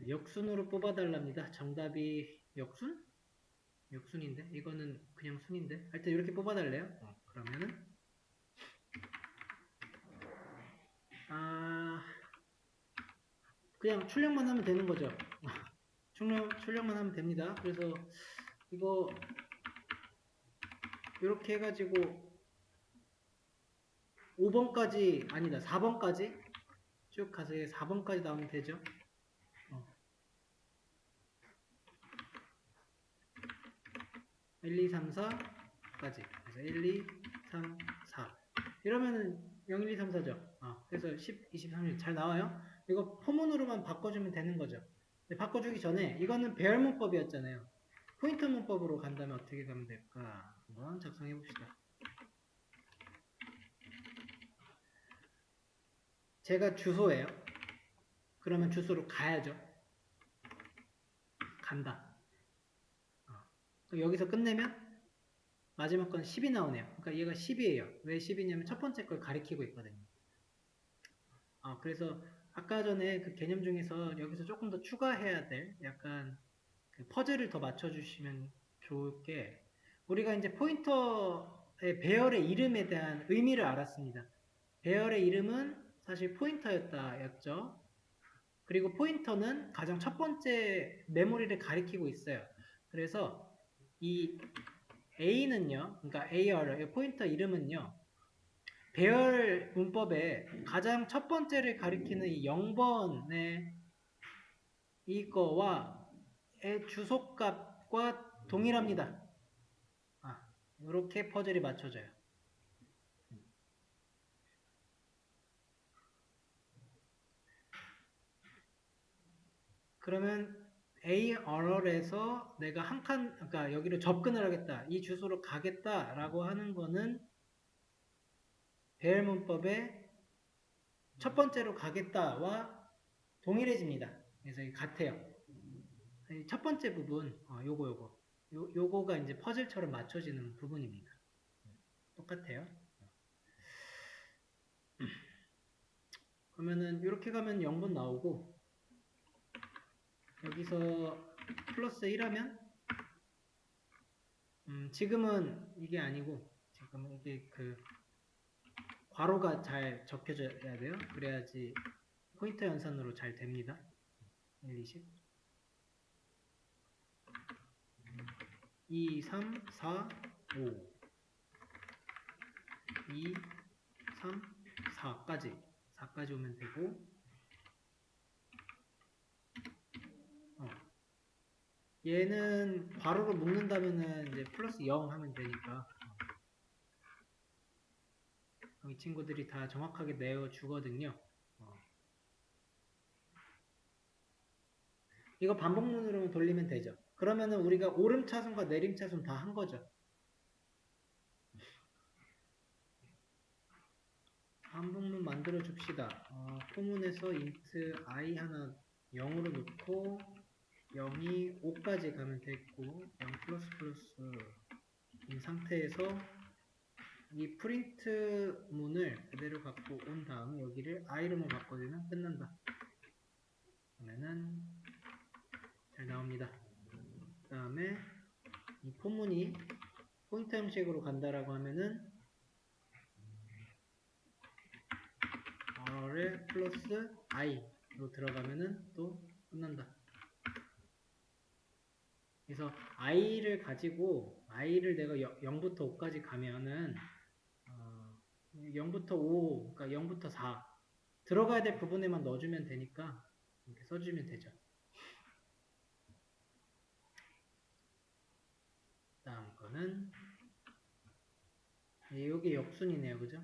역순으로 뽑아달랍니다. 정답이 역순? 역순인데? 이거는 그냥 순인데? 하여튼 이렇게 뽑아달래요. 그러면은 그냥 출력만 하면 되는 거죠. 출력만 하면 됩니다. 그래서 이거 이렇게 해가지고 5번까지 아니다 4번까지 쭉 가서 4번까지 나오면 되죠. 1, 2, 3, 4까지. 그래서 1, 2, 3, 4. 이러면은 0, 1, 2, 3, 4죠. 그래서 10, 20, 30 잘 나와요. 이거 포문으로만 바꿔주면 되는 거죠. 근데 바꿔주기 전에 이거는 배열 문법이었잖아요. 포인터 문법으로 간다면 어떻게 가면 될까? 한번 작성해 봅시다. 제가 주소예요. 그러면 주소로 가야죠. 간다. 여기서 끝내면 마지막 건 10이 나오네요. 그러니까 얘가 10이에요. 왜 10이냐면 첫 번째 걸 가리키고 있거든요. 그래서 아까 전에 그 개념 중에서 여기서 조금 더 추가해야 될 약간 그 퍼즐을 더 맞춰주시면 좋을 게 우리가 이제 포인터의 배열의 이름에 대한 의미를 알았습니다. 배열의 이름은 사실 포인터였다 였죠. 그리고 포인터는 가장 첫 번째 메모리를 가리키고 있어요. 그래서 이 A는요, 그러니까 AR, 포인터 이름은요, 배열 문법에 가장 첫 번째를 가리키는 이 0번의 이거와의 주소값과 동일합니다. 이렇게 퍼즐이 맞춰져요. 그러면 ARR에서 내가 한 칸, 그러니까 여기로 접근을 하겠다, 이 주소로 가겠다라고 하는 거는 배열 문법의 첫 번째로 가겠다와 동일해집니다. 그래서 같아요. 첫 번째 부분, 요거가 이제 퍼즐처럼 맞춰지는 부분입니다. 똑같아요. 그러면은 이렇게 가면 0번 나오고 여기서 플러스 1하면 지금은 이게 아니고 지금은 이게 그 괄호가 잘 적혀져야 돼요. 그래야지 포인터 연산으로 잘 됩니다. 1, 20 2, 3, 4, 5 2, 3, 4까지 오면 되고 얘는 괄호로 묶는다면은 이제 플러스 0 하면 되니까 이 친구들이 다 정확하게 내어주거든요. 이거 반복문으로 돌리면 되죠. 그러면은 우리가 오름차순과 내림차순 다 한 거죠. 반복문 만들어 줍시다. 포문에서 int i 하나 0으로 놓고 0이 5까지 가면 됐고 0 플러스 플러스인 상태에서 이 프린트 문을 그대로 갖고 온 다음에 여기를 i로만 바꿔주면 끝난다. 그러면은 잘 나옵니다. 그 다음에 이 포문이 포인터 형식으로 간다라고 하면은 r에 플러스 i로 들어가면은 또 끝난다. 그래서 i를 가지고 i를 내가 0부터 5까지 가면은 0부터 5, 그러니까 0부터 4 들어가야 될 부분에만 넣어주면 되니까 이렇게 써주면 되죠. 다음 거는 여기 역순이네요, 그죠?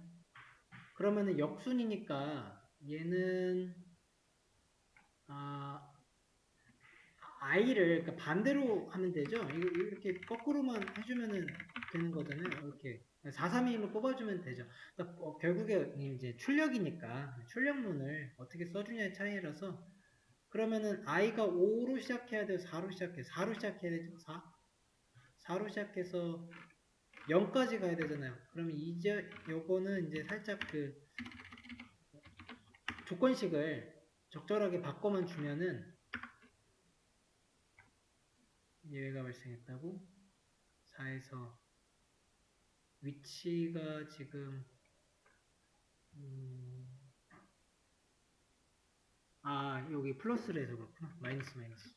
그러면은 역순이니까 얘는 i를 그러니까 반대로 하면 되죠. 이렇게 거꾸로만 해주면 되는 거잖아요. 이렇게 431로 뽑아주면 되죠. 그러니까 결국에 이제 출력이니까 출력문을 어떻게 써주냐의 차이라서 그러면은 i가 5로 시작해야 돼요? 4로 시작해요? 4로 시작해야 되죠? 4로 시작해서 0까지 가야 되잖아요. 그러면 이제 요거는 이제 살짝 그 조건식을 적절하게 바꿔만 주면은 예외가 발생했다고 4에서 위치가 지금 여기 플러스로 해서 그렇구나. 마이너스 마이너스.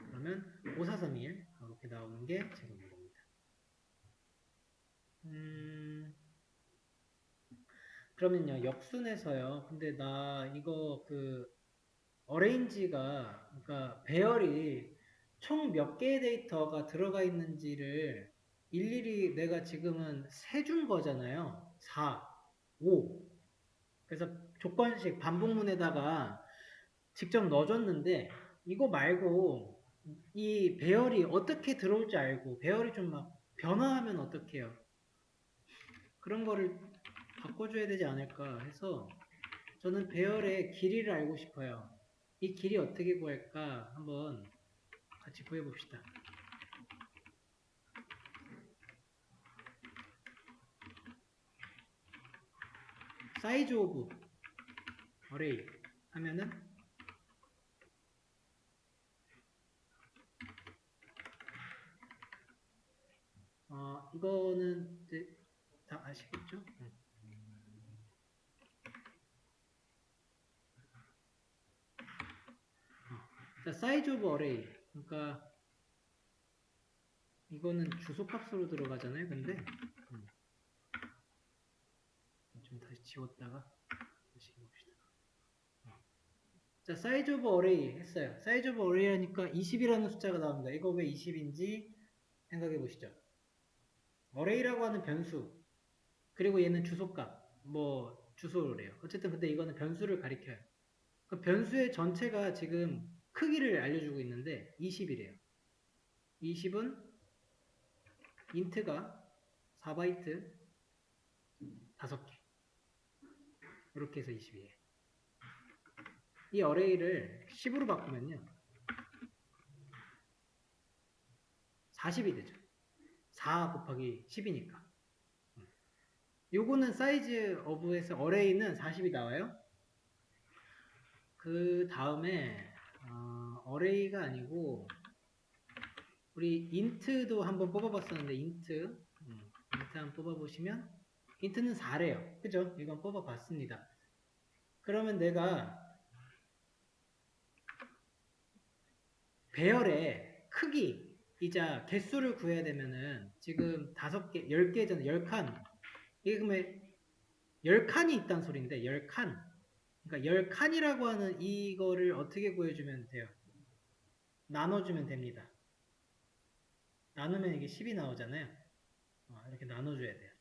그러면 5, 4, 3, 1 이렇게 나오는 게 지금 겁니다. 그러면요, 역순에서요. 근데 나 이거 어레인지가, 그러니까 배열이 총 몇 개의 데이터가 들어가 있는지를 일일이 내가 지금은 세준 거잖아요. 4, 5. 그래서 조건식 반복문에다가 직접 넣어줬는데, 이거 말고 이 배열이 어떻게 들어올지 알고 배열이 좀 막 변화하면 어떡해요? 그런 거를 바꿔줘야 되지 않을까 해서 저는 배열의 길이를 알고 싶어요. 이 길이 어떻게 구할까 한번 같이 구해봅시다. 사이즈 오브 어레이 하면은 이거는 이제 다 아시겠죠? 자, 사이즈 오브 어레이. 그러니까 이거는 주소값으로 들어가잖아요. 근데 좀 다시 지웠다가 다시 해봅시다. 자, 사이즈 오브 어레이 했어요. 사이즈 오브 어레이 하니까 20이라는 숫자가 나옵니다. 이거 왜 20인지 생각해 보시죠. 어레이라고 하는 변수, 그리고 얘는 주소값, 뭐 주소래요. 어쨌든 근데 이거는 변수를 가리켜요. 그 변수의 전체가 지금 크기를 알려주고 있는데 20이래요. 20은 인트가 4바이트 5개. 이렇게 해서 20이에요. 이 어레이를 10으로 바꾸면요. 40이 되죠. 4 곱하기 10이니까. 요거는 사이즈 오브에서 어레이는 40이 나와요. 그 다음에 어레이가 아니고 우리 인트도 한번 뽑아봤었는데 인트 한번 뽑아보시면 인트는 4래요. 그죠? 이건 뽑아봤습니다. 그러면 내가 배열의 크기이자 개수를 구해야 되면은 지금 5개, 10개잖아요. 10칸. 이게 그러면 10칸이 있다는 소리인데 10칸. 그러니까 10칸이라고 하는 이거를 어떻게 구해주면 돼요? 나눠주면 됩니다. 나누면 이게 10이 나오잖아요. 이렇게 나눠줘야 돼요.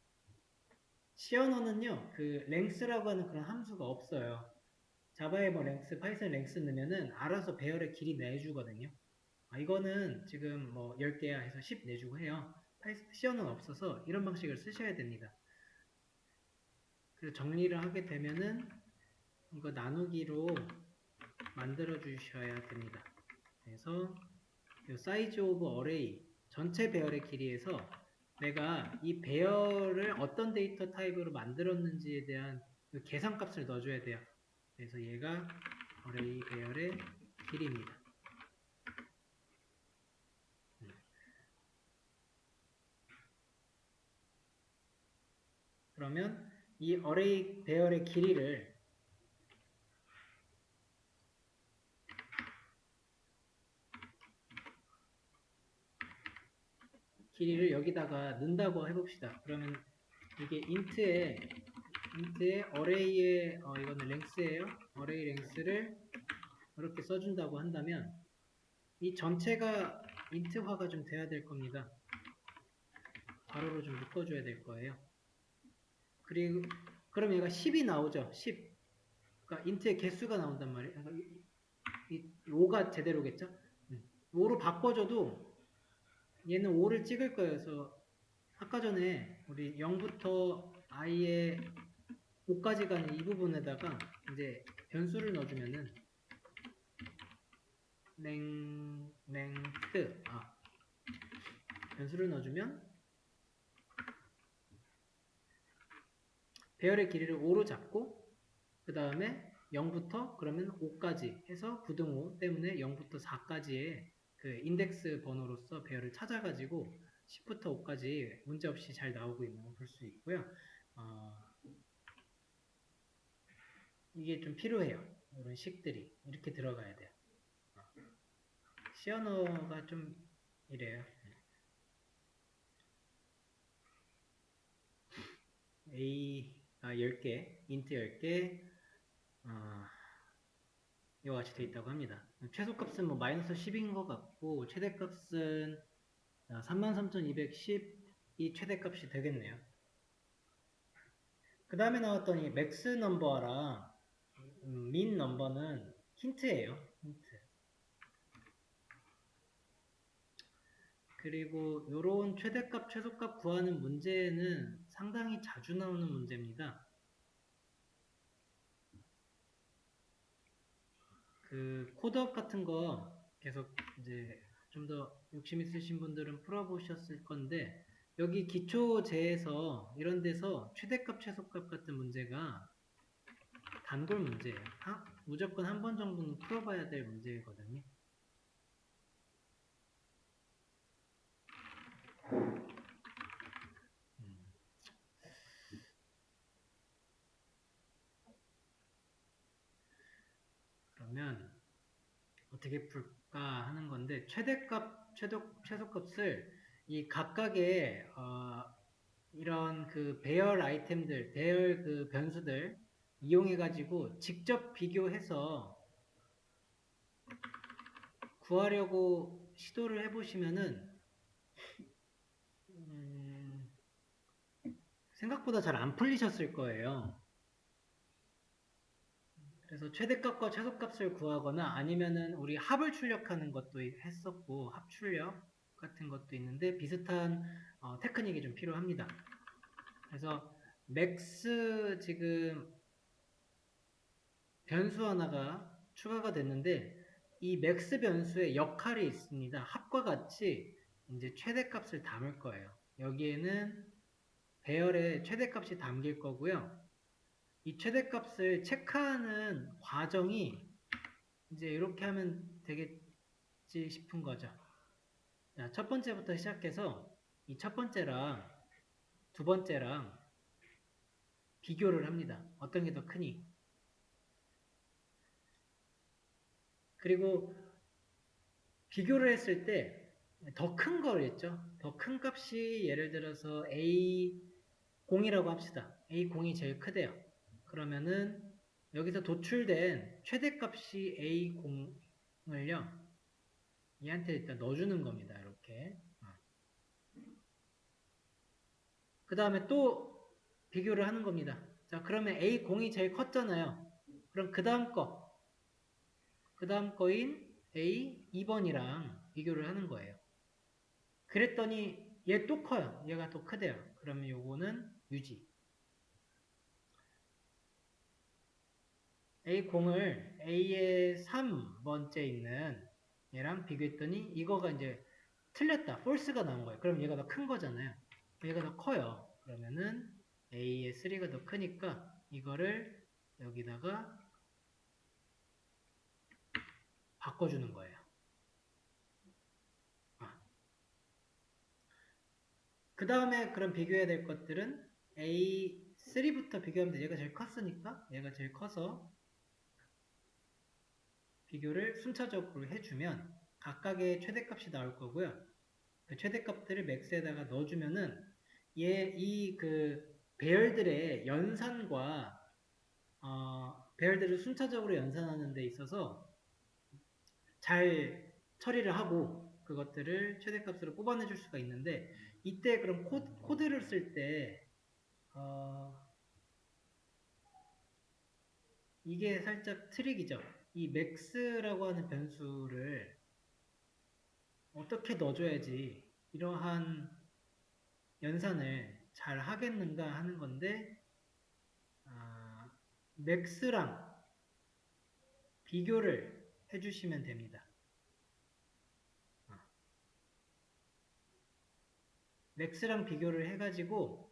C 언어는요, length라고 하는 그런 함수가 없어요. 자바에 뭐 length, 파이썬 length 넣으면은 알아서 배열의 길이 내주거든요. 이거는 지금 뭐 10개야 해서 10 내주고 해요. C 언어는 없어서 이런 방식을 쓰셔야 됩니다. 그래서 정리를 하게 되면은 이거 나누기로 만들어 주셔야 됩니다. 그래서 이 사이즈 오브 어레이 전체 배열의 길이에서 내가 이 배열을 어떤 데이터 타입으로 만들었는지에 대한 그 계산값을 넣어줘야 돼요. 그래서 얘가 어레이 배열의 길이입니다. 그러면 이 어레이 배열의 길이를 여기다가 넣는다고 해봅시다. 그러면 이게 인트에 어레이의 이거는 랭스예요. 어레이 랭스를 이렇게 써준다고 한다면 이 전체가 인트화가 좀 돼야 될 겁니다. 가로로 좀 묶어줘야 될 거예요. 그리고 그럼 얘가 10이 나오죠. 10. 그러니까 인트의 개수가 나온단 말이에요. 그러니까 이 5가 제대로겠죠. 5로 바꿔줘도 얘는 5를 찍을 거예요. 그래서 아까 전에 우리 0부터 i의 5까지 가는 이 부분에다가 이제 변수를 넣어주면은 랭트 변수를 넣어주면 배열의 길이를 5로 잡고 그 다음에 0부터 그러면 5까지 해서 부등호 때문에 0부터 4까지의 그 인덱스 번호로서 배열을 찾아가지고 10부터 5까지 문제없이 잘 나오고 있는 걸 볼 수 있고요. 이게 좀 필요해요. 이런 식들이 이렇게 들어가야 돼요. C 언어가 좀 이래요. A가 10개, int 10개, 이와 같이 되어 있다고 합니다. 최소값은 뭐 마이너스 10인 것 같고, 최대값은 33,210이 최대값이 되겠네요. 그 다음에 나왔던 이 맥스 넘버랑 민 넘버는 힌트예요. 힌트. 그리고 이런 최대값, 최소값 구하는 문제는 상당히 자주 나오는 문제입니다. 그 코드업 같은 거 계속 이제 좀 더 욕심 있으신 분들은 풀어보셨을 건데 여기 기초제에서 이런 데서 최대값, 최소값 같은 문제가 단골 문제예요. 무조건 한 번 정도는 풀어봐야 될 문제거든요. 그러면 어떻게 풀까 하는 건데 최대값, 최소값을 이 각각의 이런 그 배열 아이템들, 배열 그 변수들 이용해 가지고 직접 비교해서 구하려고 시도를 해보시면은 생각보다 잘 안 풀리셨을 거예요. 그래서 최대값과 최소값을 구하거나 아니면은 우리 합을 출력하는 것도 했었고 합 출력 같은 것도 있는데 비슷한 테크닉이 좀 필요합니다. 그래서 맥스 지금 변수 하나가 추가가 됐는데 이 맥스 변수의 역할이 있습니다. 합과 같이 이제 최대값을 담을 거예요. 여기에는 배열의 최대값이 담길 거고요. 이 최대값을 체크하는 과정이 이제 이렇게 하면 되겠지 싶은 거죠. 자, 첫 번째부터 시작해서 이 첫 번째랑 두 번째랑 비교를 합니다. 어떤 게 더 크니? 그리고 비교를 했을 때 더 큰 거겠죠. 더 큰 값이 예를 들어서 A0이라고 합시다. A0이 제일 크대요. 그러면은 여기서 도출된 최대값이 A0을요. 얘한테 일단 넣어주는 겁니다. 이렇게. 그 다음에 또 비교를 하는 겁니다. 자, 그러면 A0이 제일 컸잖아요. 그럼 그 다음 거인 A2번이랑 비교를 하는 거예요. 그랬더니 얘 또 커요. 얘가 더 크대요. 그러면 요거는 유지. A0을 A의 3번째 있는 얘랑 비교했더니 이거가 이제 틀렸다. false가 나온 거예요. 그럼 얘가 더 큰 거잖아요. 얘가 더 커요. 그러면은 A의 3가 더 크니까 이거를 여기다가 바꿔주는 거예요. 그 다음에 그럼 비교해야 될 것들은 A3부터 비교하면 돼. 얘가 제일 컸으니까 얘가 제일 커서 비교를 순차적으로 해주면 각각의 최대값이 나올 거고요. 그 최대값들을 맥스에다가 넣어주면은 이 그 배열들의 연산과 배열들을 순차적으로 연산하는 데 있어서 잘 처리를 하고 그것들을 최대값으로 뽑아내 줄 수가 있는데 이때 그럼 코드를 쓸 때 이게 살짝 트릭이죠. 이 max라고 하는 변수를 어떻게 넣어줘야지 이러한 연산을 잘 하겠는가 하는 건데 max랑 비교를 해주시면 됩니다. max랑 비교를 해가지고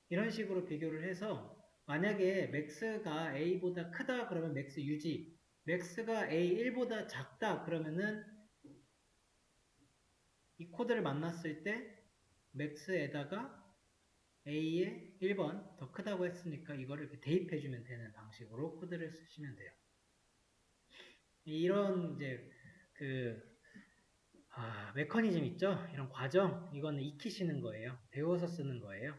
이런 식으로 비교를 해서 만약에 max가 a보다 크다 그러면 max 유지, max가 a1보다 작다 그러면은 이 코드를 만났을 때 max에다가 a의 1번 더 크다고 했으니까 이거를 이렇게 대입해주면 되는 방식으로 코드를 쓰시면 돼요. 이런 이제 메커니즘 있죠? 이런 과정, 이거는 익히시는 거예요. 배워서 쓰는 거예요.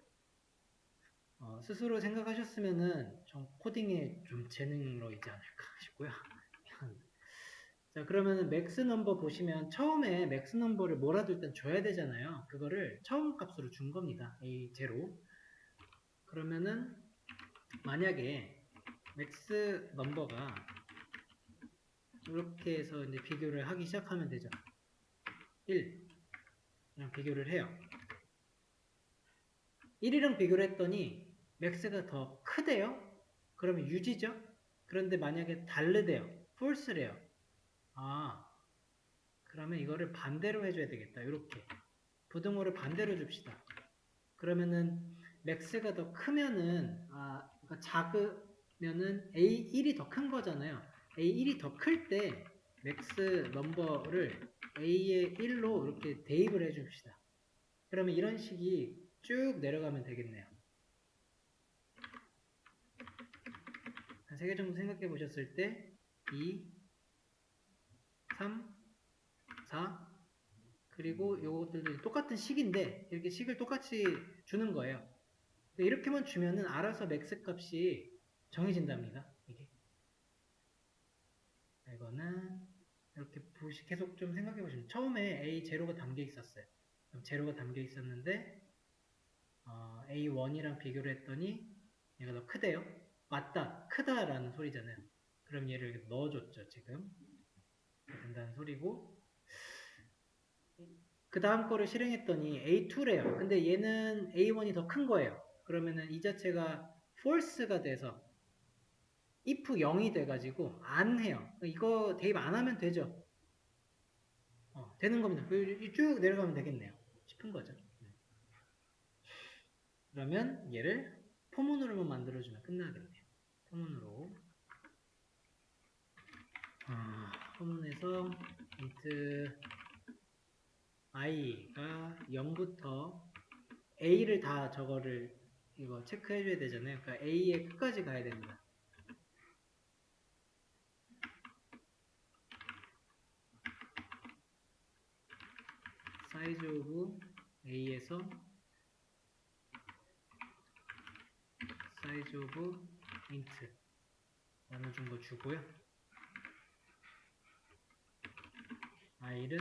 스스로 생각하셨으면은 좀 코딩에 좀 재능으로 있지 않을까 싶고요. 자, 그러면은 맥스 넘버 보시면 처음에 맥스 넘버를 뭐라도 일단 줘야 되잖아요. 그거를 처음 값으로 준 겁니다. A0. 그러면은 만약에 맥스 넘버가 이렇게 해서 이제 비교를 하기 시작하면 되죠. 1. 그냥 비교를 해요. 1이랑 비교를 했더니 맥스가 더 크대요? 그러면 유지죠? 그런데 만약에 다르대요. false래요. 그러면 이거를 반대로 해줘야 되겠다. 이렇게. 부등호를 반대로 줍시다. 그러면은 맥스가 더 크면은 그러니까 작으면은 A1이 더 큰 거잖아요. A1이 더 클 때 맥스 넘버를 A의 1로 이렇게 대입을 해 줍시다. 그러면 이런 식이 쭉 내려가면 되겠네요. 한 3개 정도 생각해 보셨을 때 2, 3, 4 그리고 요것들도 똑같은 식인데 이렇게 식을 똑같이 주는 거예요. 이렇게만 주면은 알아서 맥스 값이 정해진답니다. 이거는 이렇게 계속 좀 생각해 보시면 처음에 A0가 담겨 있었어요. 그럼 제로가 담겨 있었는데 A1이랑 비교를 했더니 얘가 더 크대요. 맞다, 크다라는 소리잖아요. 그럼 얘를 이렇게 넣어줬죠, 지금. 된다는 소리고 그 다음 거를 실행했더니 A2래요. 근데 얘는 A1이 더 큰 거예요. 그러면은 이 자체가 false가 돼서 if 0이 돼가지고 안 해요. 이거 대입 안 하면 되죠. 되는 겁니다. 쭉 내려가면 되겠네요. 싶은 거죠. 그러면 얘를 포문으로만 만들어주면 끝나겠네요. 포문으로. 포문에서 int i가 0부터 a를 다 저거를 이거 체크해줘야 되잖아요. 그러니까 a의 끝까지 가야 됩니다. size of a에서 size of int 나눠준 거 주고요. i는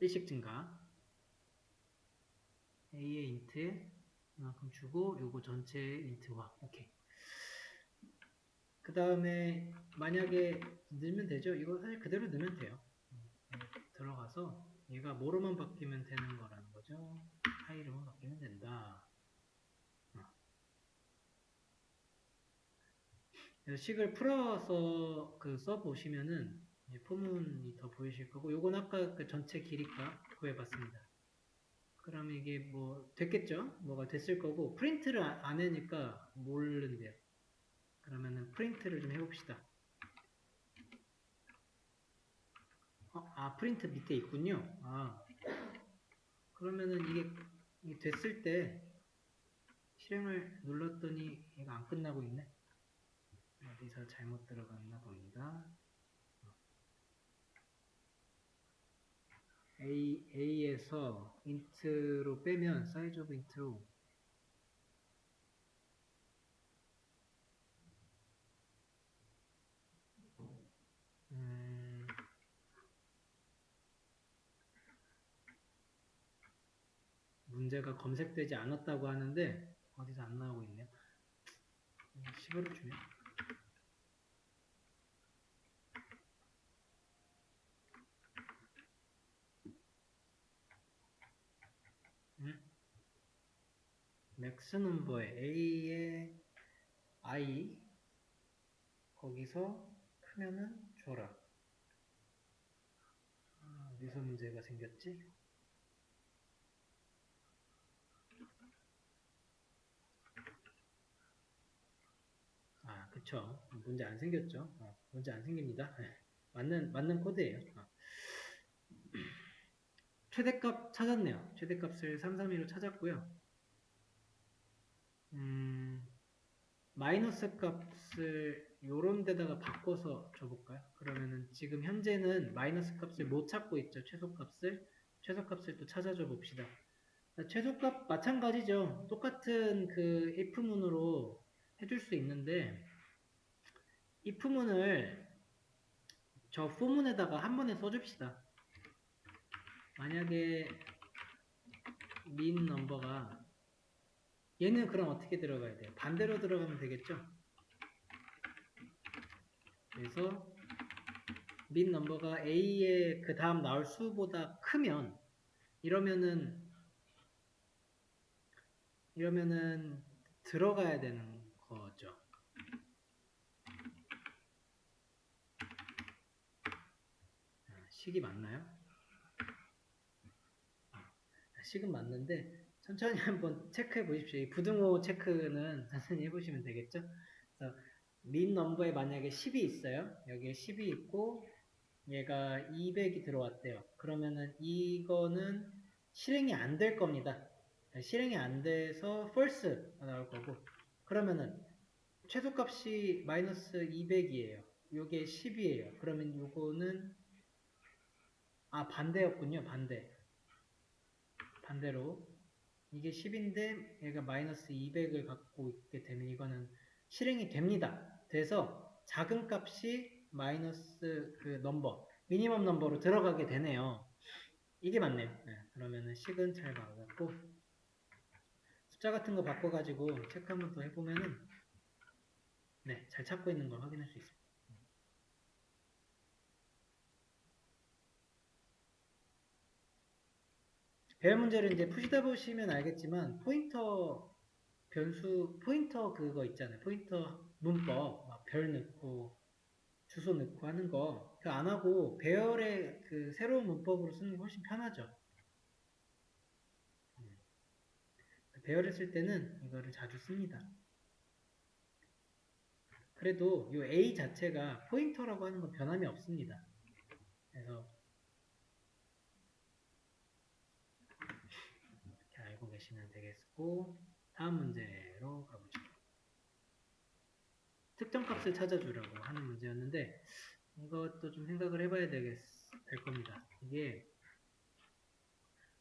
1씩 증가 a의 int에 이만큼 주고 요거 전체의 int화. 오케이. 그 다음에 만약에 넣으면 되죠. 이거 사실 그대로 넣으면 돼요. 들어가서 얘가 뭐로만 바뀌면 되는 거라는 거죠. 파일로만 바뀌면 된다. 그래서 식을 풀어서 써보시면은 포문이 더 보이실 거고 요건 아까 그 전체 길이값 구해봤습니다. 그럼 이게 뭐 됐겠죠? 뭐가 됐을 거고 프린트를 안 해니까 모르는데요. 그러면은 프린트를 좀 해봅시다. 프린트 밑에 있군요. 그러면은 이게 됐을 때 실행을 눌렀더니 얘가 안 끝나고 있네. 어디서 잘못 들어갔나 봅니다. A에서 int로 빼면 size of int로 문제가 검색되지 않았다고 하는데 어디서 안 나오고 있네요. 10을 주면 맥스 넘버에 A의 I 거기서 크면은 줘라. 어디서 문제가 생겼지? 그쵸. 문제 안 생겼죠. 문제 안 생깁니다. 맞는 코드예요. 최대값 찾았네요. 최대값을 332로 찾았고요. 마이너스 값을 요런 데다가 바꿔서 줘볼까요? 그러면은 지금 현재는 마이너스 값을 못 찾고 있죠. 최소값을 또 찾아줘 봅시다. 최소값 마찬가지죠. 똑같은 그 if문으로 해줄 수 있는데 if문을 저 for문에다가 한 번에 써줍시다. 만약에 min 넘버가 얘는 그럼 어떻게 들어가야 돼요? 반대로 들어가면 되겠죠? 그래서 min 넘버가 a의 그 다음 나올 수보다 크면 이러면은 들어가야 되는 거죠. 식이 맞나요? 식은 맞는데 천천히 한번 체크해 보십시오. 이 부등호 체크는 천천히 해보시면 되겠죠? 그래서 min 넘버에 만약에 10이 있어요. 여기에 10이 있고 얘가 200이 들어왔대요. 그러면은 이거는 실행이 안 될 겁니다. 실행이 안 돼서 false가 나올 거고 그러면은 최소값이 마이너스 200이에요. 요게 10이에요. 그러면 요거는 반대였군요. 반대로 이게 10인데 얘가 마이너스 200을 갖고 있게 되면 이거는 실행이 됩니다. 돼서 작은 값이 마이너스 그 넘버 미니멈 넘버로 들어가게 되네요. 이게 맞네요. 그러면은 식은 잘 맞았고 숫자 같은 거 바꿔가지고 체크 한번 더 해보면은 잘 찾고 있는 걸 확인할 수 있습니다. 배열 문제를 이제 푸시다 보시면 알겠지만 포인터 그거 있잖아요. 포인터 문법 막 별 넣고 주소 넣고 하는 거 그 안 하고 배열의 그 새로운 문법으로 쓰는 게 훨씬 편하죠. 배열을 쓸 때는 이거를 자주 씁니다. 그래도 이 A 자체가 포인터라고 하는 건 변함이 없습니다. 그래서 이렇게 알고 계시면 되겠고 다음 문제로 가보죠. 특정 값을 찾아주라고 하는 문제였는데 이것도 좀 생각을 해봐야 될 겁니다. 이게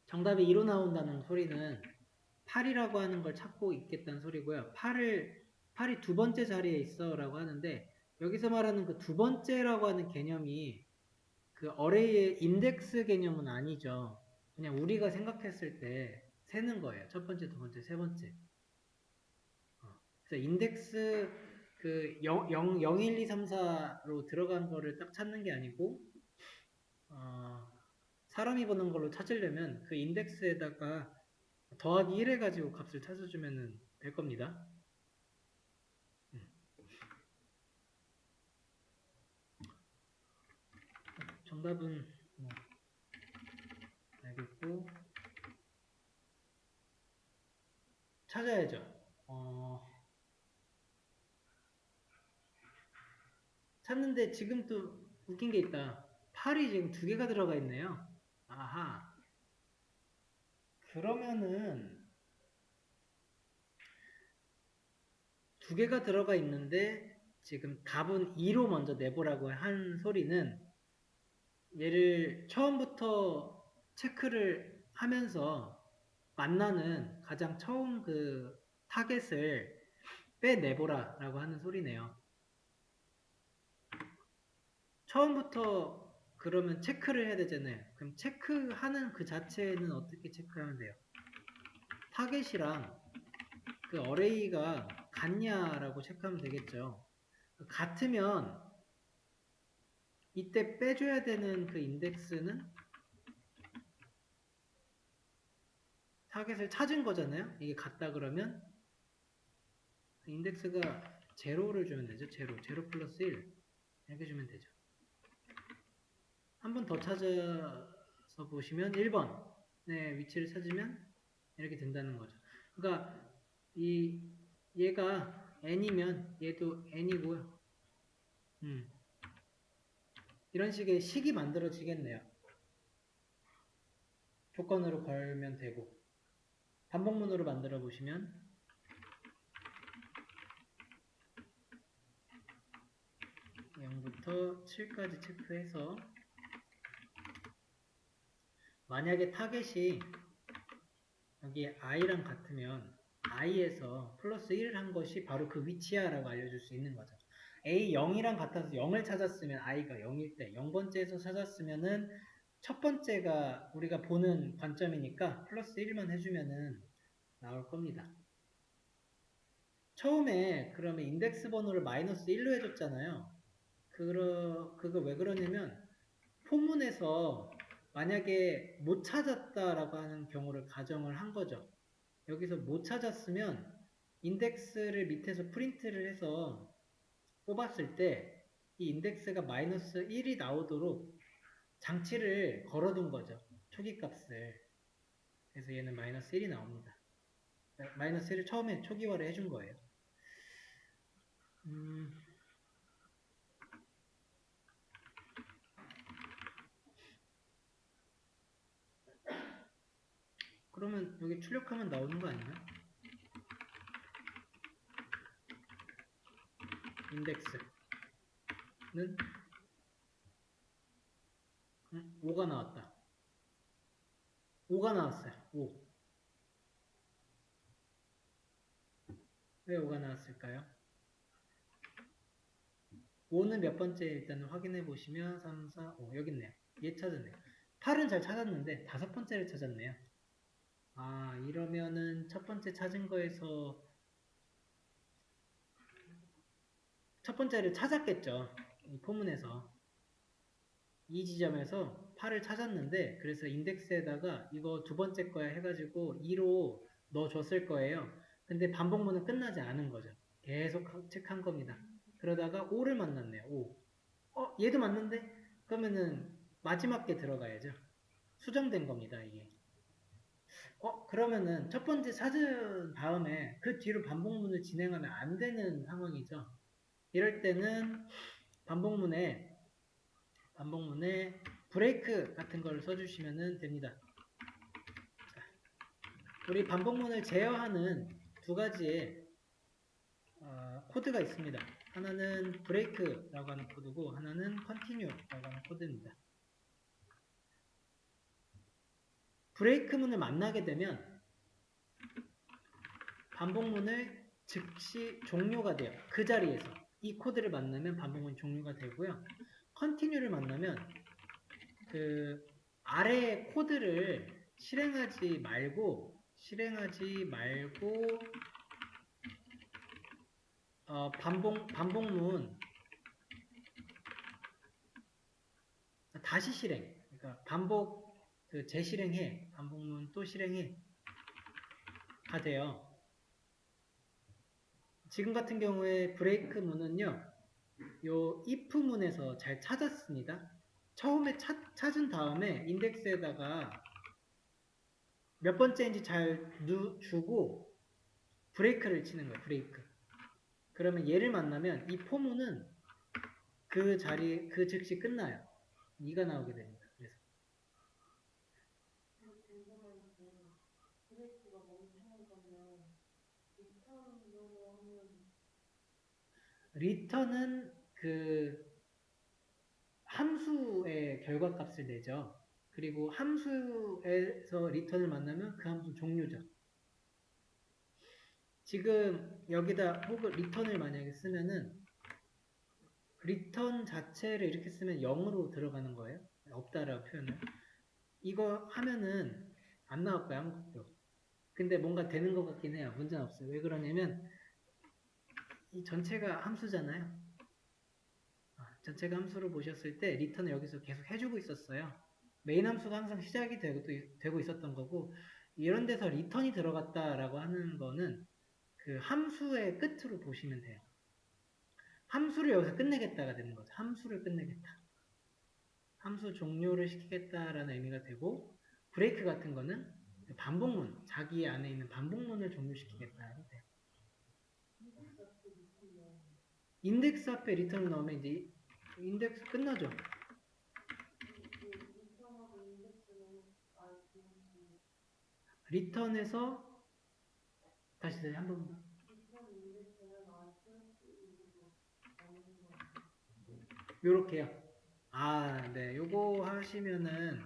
정답이 2로 나온다는 소리는 8이라고 하는 걸 찾고 있겠다는 소리고요. 8이 두 번째 자리에 있어 라고 하는데 여기서 말하는 그 두 번째라고 하는 개념이 그 어레이의 인덱스 개념은 아니죠. 그냥 우리가 생각했을 때 세는 거예요. 첫 번째, 두 번째, 세 번째. 그래서 인덱스 그 0, 1, 2, 3, 4로 들어간 거를 딱 찾는 게 아니고 사람이 보는 걸로 찾으려면 그 인덱스에다가 더하기 1 해가지고 값을 찾아주면 될 겁니다. 정답은 알겠고 찾아야죠. 찾는데 지금 또 웃긴 게 있다. 8이 지금 두 개가 들어가 있네요. 아하. 그러면은 두 개가 들어가 있는데 지금 답은 2로 먼저 내보라고 한 소리는 얘를 처음부터 체크를 하면서 만나는 가장 처음 그 타겟을 빼내보라 라고 하는 소리네요. 처음부터 그러면 체크를 해야 되잖아요. 그럼 체크하는 그 자체는 어떻게 체크하면 돼요? 타겟이랑 그 어레이가 같냐라고 체크하면 되겠죠. 같으면 이때 빼줘야 되는 그 인덱스는 타겟을 찾은 거잖아요. 이게 같다 그러면 인덱스가 제로를 주면 되죠. 제로 플러스 1 이렇게 주면 되죠. 한 번 더 찾아서 보시면 1번의 위치를 찾으면 이렇게 된다는 거죠. 그러니까 얘가 n이면 얘도 n이고요. 이런 식의 식이 만들어지겠네요. 조건으로 걸면 되고. 반복문으로 만들어 보시면 0부터 7까지 체크해서 만약에 타겟이 여기 i랑 같으면 i에서 플러스 1을 한 것이 바로 그 위치야 라고 알려줄 수 있는 거죠. a 0이랑 같아서 0을 찾았으면 i가 0일 때 0번째에서 찾았으면은 첫 번째가 우리가 보는 관점이니까 플러스 1만 해주면은 나올 겁니다. 처음에 그러면 인덱스 번호를 마이너스 1로 해줬잖아요. 그거 왜 그러냐면 포문에서 만약에 못 찾았다라고 하는 경우를 가정을 한 거죠. 여기서 못 찾았으면 인덱스를 밑에서 프린트를 해서 뽑았을 때 이 인덱스가 마이너스 1이 나오도록 장치를 걸어둔 거죠. 초기값을. 그래서 얘는 마이너스 1이 나옵니다. 마이너스 1을 처음에 초기화를 해준 거예요. 그러면 여기 출력하면 나오는 거 아니야? 인덱스는 5가 나왔다. 5가 나왔어요. 5. 왜 5가 나왔을까요? 5는 몇 번째 일단 확인해 보시면 3, 4, 5 여기 있네요. 얘 찾았네요. 8은 잘 찾았는데 5번째를 찾았네요. 아, 이러면은 첫 번째 찾은 거에서 첫 번째를 찾았겠죠. 이 포문에서. 이 지점에서 8을 찾았는데 그래서 인덱스에다가 이거 두 번째 거야 해가지고 2로 넣어줬을 거예요. 근데 반복문은 끝나지 않은 거죠. 계속 체크한 겁니다. 그러다가 5를 만났네요. 5. 얘도 맞는데? 그러면은 마지막 게 들어가야죠. 수정된 겁니다, 이게. 그러면은 첫 번째 찾은 다음에 그 뒤로 반복문을 진행하면 안 되는 상황이죠. 이럴 때는 반복문에 브레이크 같은 걸 써주시면 됩니다. 자, 우리 반복문을 제어하는 두 가지의 코드가 있습니다. 하나는 브레이크라고 하는 코드고 하나는 컨티뉴라고 하는 코드입니다. 브레이크문을 만나게 되면 반복문을 즉시 종료가 돼요. 그 자리에서 이 코드를 만나면 반복문이 종료가 되고요. 컨티뉴를 만나면 그 아래 코드를 실행하지 말고 반복문 다시 실행. 그러니까 재실행해. 반복문 또 실행해. 가 돼요. 지금 같은 경우에 브레이크 문은요. 요 if 문에서 잘 찾았습니다. 처음에 찾은 다음에 인덱스에다가 몇 번째인지 잘 주고 브레이크를 치는 거예요. 브레이크. 그러면 얘를 만나면 이 포문은 그 즉시 끝나요. 2가 나오게 됩니다. 그래서 리턴은 그 함수의 결과값을 내죠. 그리고 함수에서 리턴을 만나면 그 함수 종료죠. 지금 여기다 혹은 리턴을 만약에 쓰면은 리턴 자체를 이렇게 쓰면 0으로 들어가는 거예요. 없다라고 표현을. 이거 하면은 안 나올 거예요. 아무것도. 근데 뭔가 되는 것 같긴 해요. 문제는 없어요. 왜 그러냐면 이 전체가 함수잖아요. 전체가 함수로 보셨을 때 리턴을 여기서 계속 해주고 있었어요. 메인 함수가 항상 시작이 되고 있었던 거고 이런 데서 리턴이 들어갔다라고 하는 거는 그 함수의 끝으로 보시면 돼요. 함수를 여기서 끝내겠다가 되는 거죠. 함수를 끝내겠다. 함수 종료를 시키겠다라는 의미가 되고 브레이크 같은 거는 반복문, 자기 안에 있는 반복문을 종료시키겠다가 돼요. 인덱스 앞에 리턴을 넣으면 이제 인덱스 끝나죠. 리턴에서 다시 한 번. 요렇게요. 아, 네. 요거 하시면은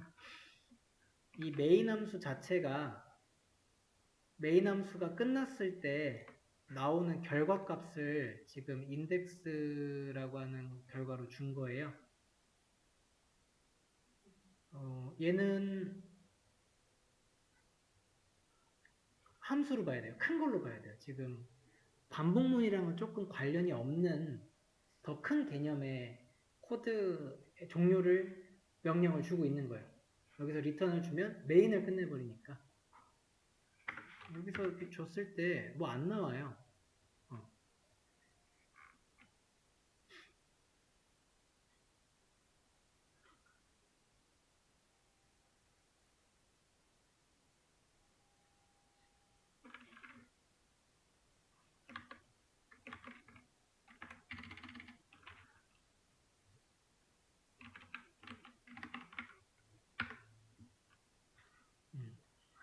이 메인 함수 자체가 메인 함수가 끝났을 때 나오는 결과값을 지금 인덱스라고 하는 결과로 준 거예요. 얘는 함수로 봐야 돼요. 큰 걸로 봐야 돼요. 지금 반복문이랑은 조금 관련이 없는 더 큰 개념의 코드 종류를 명령을 주고 있는 거예요. 여기서 리턴을 주면 메인을 끝내버리니까 여기서 이렇게 줬을 때 뭐 안 나와요.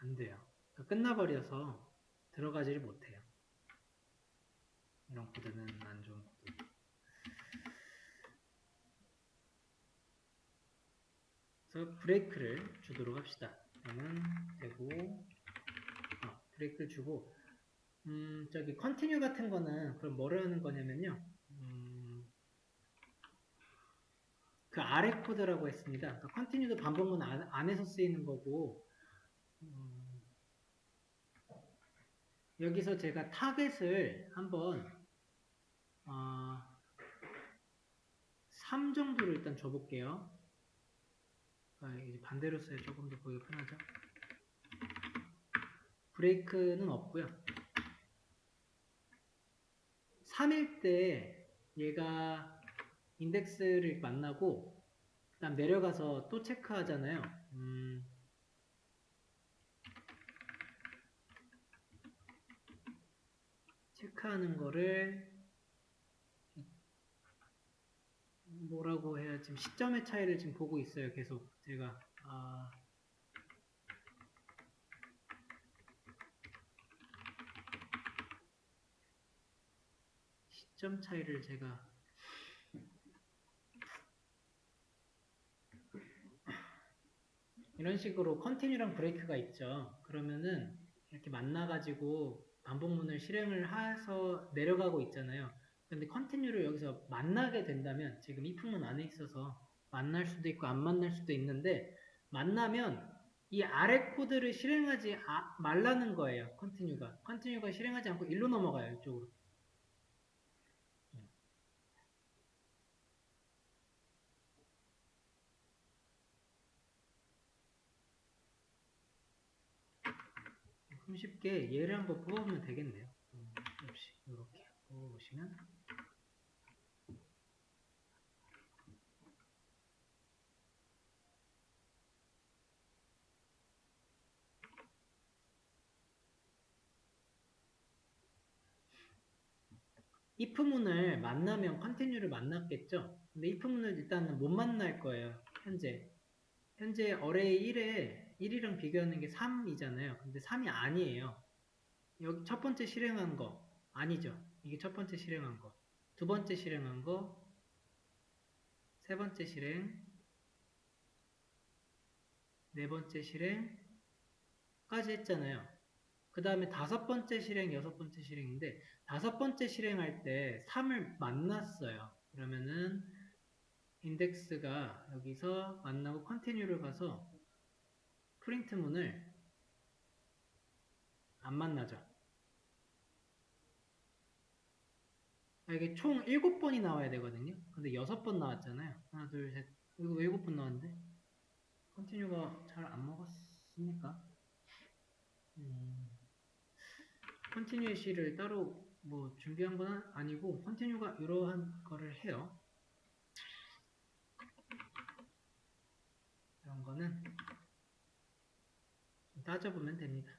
안 돼요. 끝나버려서 들어가지를 못해요. 이런 코드는 안 좋은 코드. 그래서 브레이크를 주도록 합시다. 그러면 되고 브레이크를 주고 저기 컨티뉴 같은 거는 그럼 뭐를 하는 거냐면요. 그 아래 코드라고 했습니다. 그러니까 컨티뉴도 반복문 안에서 쓰이는 거고 여기서 제가 타겟을 한번 3 정도를 일단 줘볼게요. 이제 반대로 써야 조금 더 보기가 편하죠. 브레이크는 없고요. 3일 때 얘가 인덱스를 만나고 그 다음 내려가서 또 체크하잖아요. 체크하는 거를 뭐라고 해야 지금 시점의 차이를 지금 보고 있어요. 계속 제가 시점 차이를 제가 이런 식으로 컨티뉴랑 브레이크가 있죠. 그러면은 이렇게 만나가지고 반복문을 실행을 해서 내려가고 있잖아요. 근데 컨티뉴를 여기서 만나게 된다면 지금 if문 안에 있어서 만날 수도 있고 안 만날 수도 있는데 만나면 이 아래 코드를 실행하지 말라는 거예요. 컨티뉴가 실행하지 않고 일로 넘어가요. 이쪽으로. 그럼 쉽게 얘를 한번 뽑아보면 되겠네요. 역시 이렇게 뽑아보시면 if문을 만나면 컨티뉴를 만났겠죠? 근데 if문을 일단은 못 만날 거예요. 현재 어레이 1에 1이랑 비교하는 게 3이잖아요. 근데 3이 아니에요. 여기 첫 번째 실행한 거 아니죠. 이게 첫 번째 실행한 거. 두 번째 실행한 거, 세 번째 실행, 네 번째 실행까지 했잖아요. 그 다음에 다섯 번째 실행, 여섯 번째 실행인데 다섯 번째 실행할 때 3을 만났어요. 그러면은 인덱스가 여기서 만나고 컨티뉴를 가서 프린트문을 안 만나죠. 이게 총 7번이 나와야 되거든요. 근데 6번 나왔잖아요. 하나, 둘, 셋. 이거 왜 7번 나왔는데? 컨티뉴가 잘 안 먹었습니까? 컨티뉴시를 따로 뭐 준비한 건 아니고 컨티뉴가 이러한 거를 해요. 이런 거는 따져보면 됩니다.